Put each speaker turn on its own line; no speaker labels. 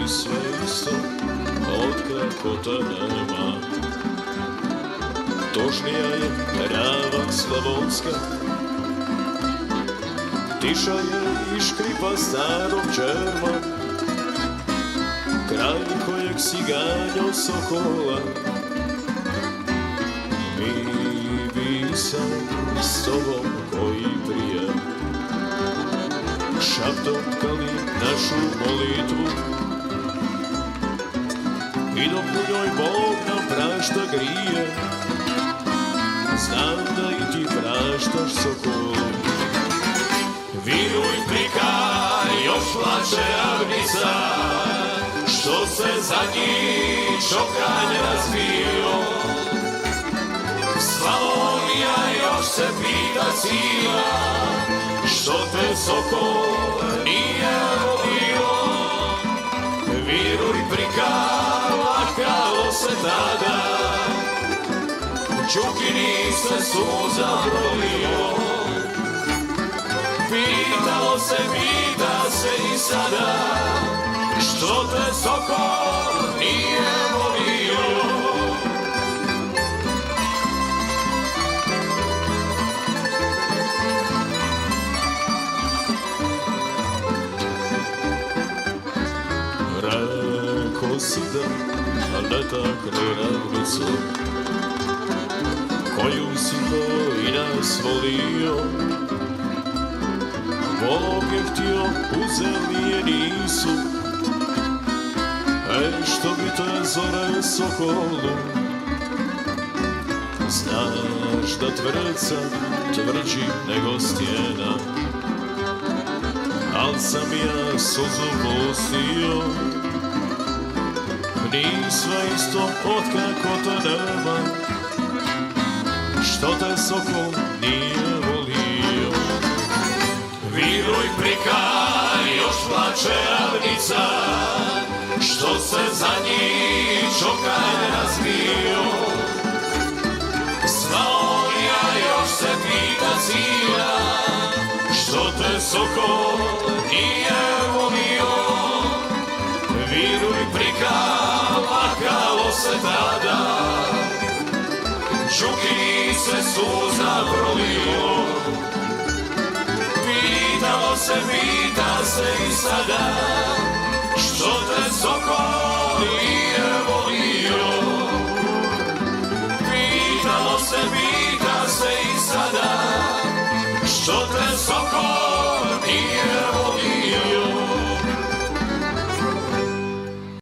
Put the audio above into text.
sve isto, otkako te nema. Tužnija je trava slavonska, tiša je i škripa starog červa, kraj kojeg si ganjao sokola. Mi bi sad s tobom koji prije šaptom tkali našu molitvu, i dok u njoj Bog nam prašta grije, znam da i ti praštaš sokolu. Viruj prika, još plače Avnica, što se za njih čokanje razbio. Slavonija još se pita sila, što te sokol nije volio. Viruj prika, lakalo se tada, Čukini se suza prolio. Pitalo se, pita se i sada, što te sokol nije volio. Rekao si da leta kraj ravnicu, koju si to i nas volio. Volog je htio, uzeli je nisu, što bi te zore sokolu. Znaš da tvrca tvrđi nego stijena, al sam ja suzu pustio. Nismo isto otkako te nema, što te sokol nije volio. Viruj prika, još plače Avnica, što se za njih čokaj razbio. Slavonija još se pita sila, što te sokol nije volio. Viruj prika, lakalo se tada, Čukini se suza prolio. Pitalo se, pita se i sada, što te sokol nije volio. Pitalo se, pita se i sada, što te sokol nije volio.